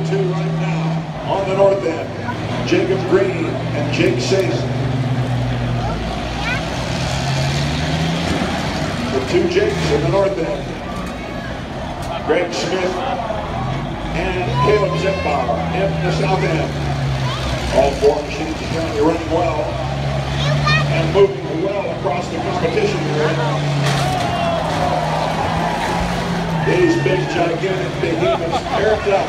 2 right now. On the north end, Jacob Green and Jake Sanor. The 2 Jakes in the north end. Greg Smith and Caleb Zetbauer in the south end. All 4 machines currently running well and moving well across the competition here. These big, gigantic behemoths paired up.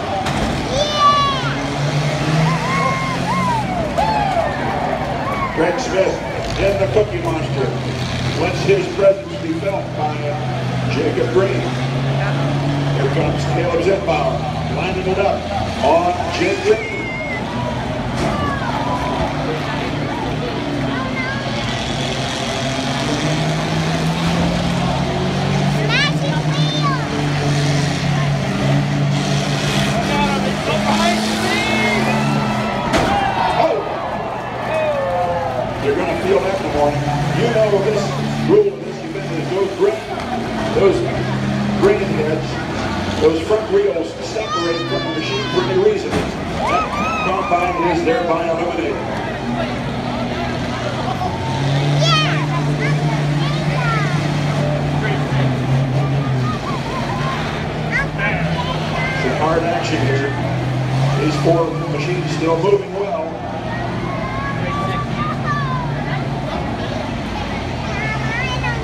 Greg Smith in the Cookie Monster. Lets his presence be felt by Jacob Green. Here comes Caleb Zetbauer, lining it up on Jake Green. You're going to feel that in the morning. You know this rule of this event is those green heads, those front wheels separate from the machine for any reason. That combine is thereby eliminated. Some hard action here. These 4 machines still moving well.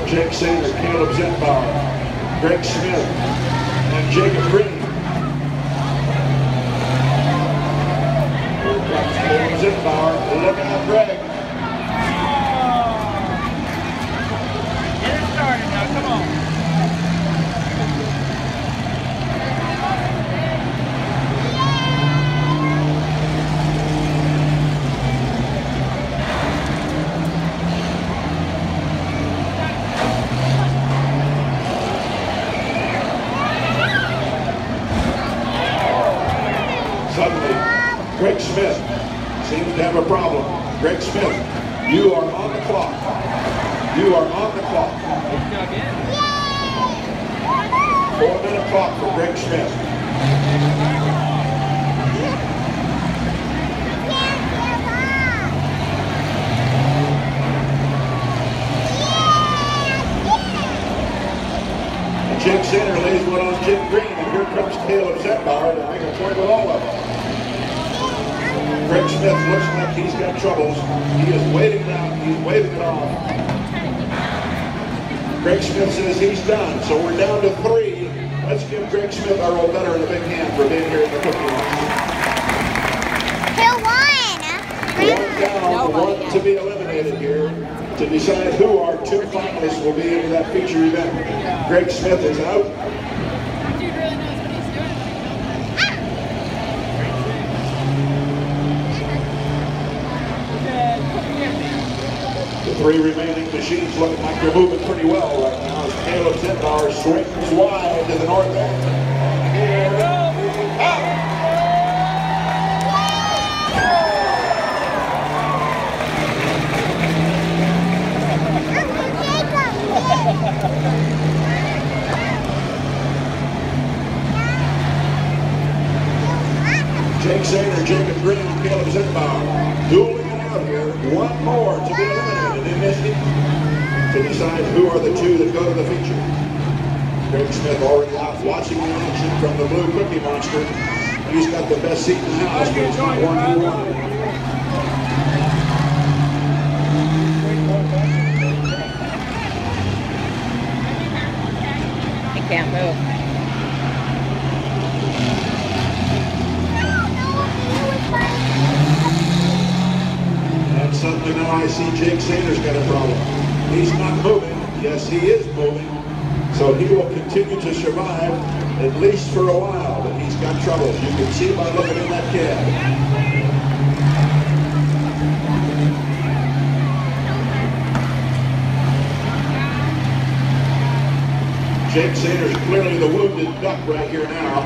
Jake Sanor, Caleb Zetbauer, Greg Smith, and Jacob Green. Here comes Caleb Zetbauer. Look out, Greg. Get it started now, come on. Suddenly, Greg Smith seems to have a problem. Greg Smith, you are on the clock. You are on the clock. 4-minute clock for Greg Smith. And Jake Sanor lays one on Jake Green, and here comes Caleb Zetbauer to make a point with all of them. Greg Smith looks like he's got troubles. He is waiting now. He's waving it off. Greg Smith says he's done, so we're down to 3. Let's give Greg Smith, our old veteran, a big hand for being here in the Cookie Monster. One down, 1 to be eliminated here to decide who our 2 finalists will be into that feature event. Greg Smith is out. The 3 remaining machines looking like they're moving pretty well right now as Caleb Zetbauer swings wide to the north end. Here we go. Jake Sanor, Jacob Green, and Caleb Zetbauer dueling it out here. 1 more to be eliminated in this heat to decide who are the 2 that go to the feature. Greg Smith already out watching the action from the blue Cookie Monster. He's got the best seat in the house, but it's not one he wanted. I can't move. And suddenly now I see Jake Sanor's got a problem. He's not moving. Yes, he is moving. So he will continue to survive at least for a while, but he's got troubles. You can see by looking in that cab. Jake Sanor's clearly the wounded duck right here now.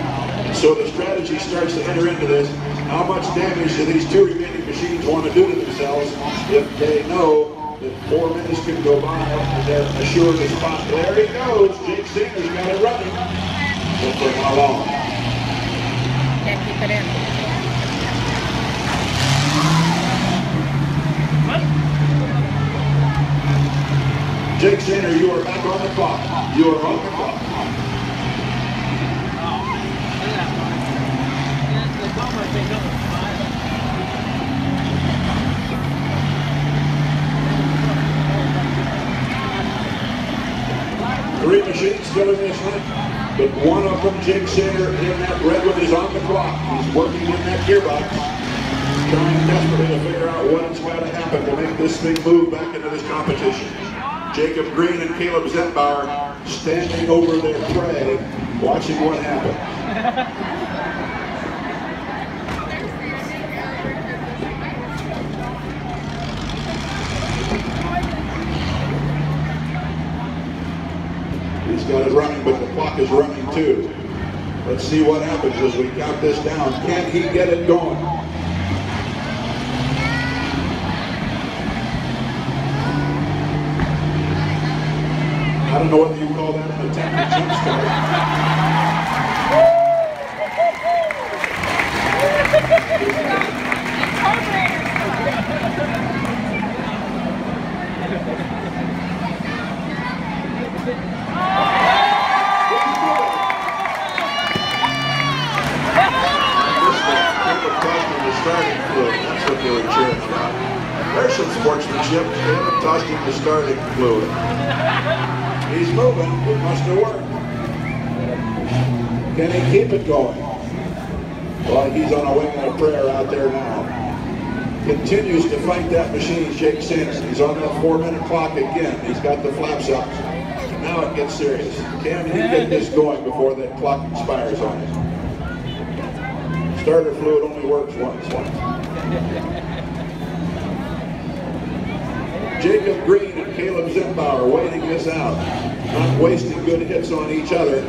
So the strategy starts to enter into this. How much damage do these 2 remaining machines want to do to themselves if they know that 4 minutes can go by and they're assured the spot? There he goes. Jake Sanor's got it running. But for how long? Can't keep it in. Jake Sanor, you are back on the clock. You are on the clock. 3 machines still in this hunt, but one of them, Jake Sanor, in that red one, is on the clock. He's working in that gearbox, trying desperately to figure out what's got to happen to make this thing move back into this competition. Jacob Green and Caleb Zetbauer standing over their prey, watching what happens. He's got it running, but the clock is running too. Let's see what happens as we count this down. Can he get it going? I don't know whether you call that an attempted jump start. That's what they were cheering about. There's some sportsmanship. They haven't tossed him the starting fluid. He's moving. It must have worked. Can he keep it going? Well, he's on a wing and a prayer out there now. Continues to fight that machine, Jake Sanor. He's on that 4-minute clock again. He's got the flaps up. Now it gets serious. Can he get this going before that clock expires on him? Starter fluid only works once. Jacob Green and Caleb Zetbauer waiting this out, not wasting good hits on each other.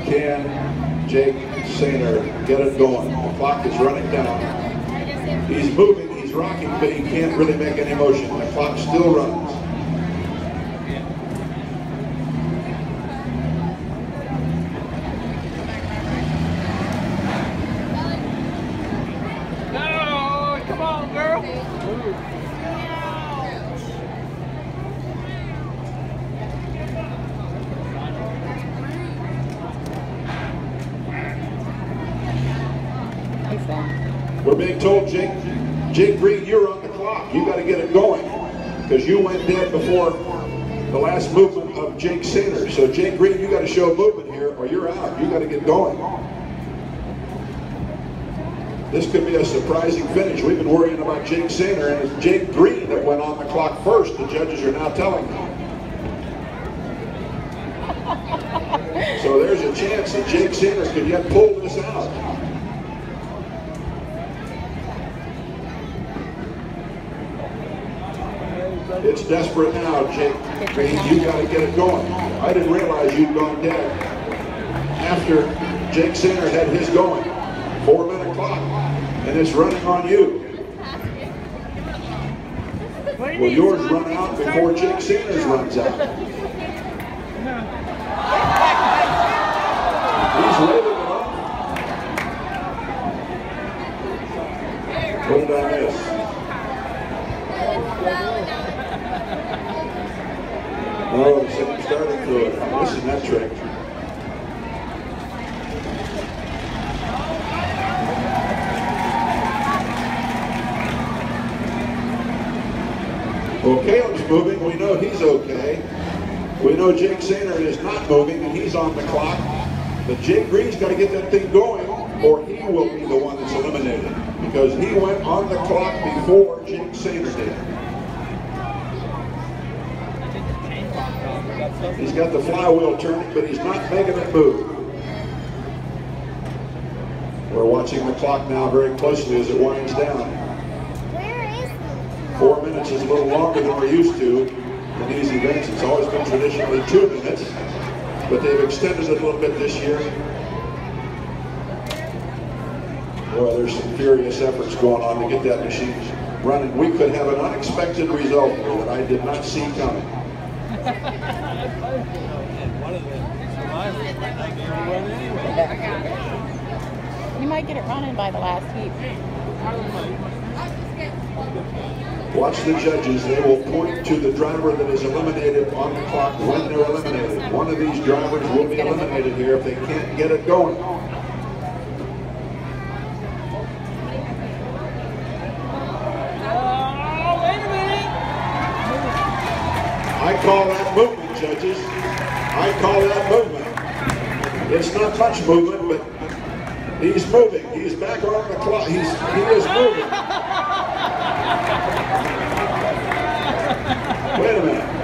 Can Jake Sanor get it going? The clock is running down. He's moving, he's rocking, but he can't really make any motion. The clock still runs. We're being told, Jake Green, you're on the clock. You got to get it going because you went dead before the last movement of Jake Sanor. So Jake Green, you got to show movement here or you're out. You got to get going. This could be a surprising finish. We've been worrying about Jake Sanor, and it's Jake Green that went on the clock first. The judges are now telling me. So there's a chance that Jake Sanor could yet pull this out. It's desperate now, Jake Green. You got to get it going. I didn't realize you'd gone dead after Jake Sanor had his going. 4-minute clock, and it's running on you. Well, yours run out before Jake Sanor's runs out. He's waving it off. What did I miss? Oh, the same starting fluid. Listen to that trick. Well, Caleb's moving. We know he's okay. We know Jake Sanor is not moving, and he's on the clock. But Jake Green's got to get that thing going, or he will be the one that's eliminated, because he went on the clock before Jake Sanor did. He's got the flywheel turning, but he's not making it move. We're watching the clock now very closely as it winds down. 4 minutes is a little longer than we're used to in these events. It's always been traditionally 2 minutes, but they've extended it a little bit this year. Boy, there's some furious efforts going on to get that machine running. We could have an unexpected result here that I did not see coming. You might get it running by the last heat. Watch the judges. They will point to the driver that is eliminated on the clock when they're eliminated. One of these drivers will be eliminated here if they can't get it going. I call that movement, judges. I call that movement. It's not much movement, but he's moving. He's back on the clock. He is moving. Wait a minute.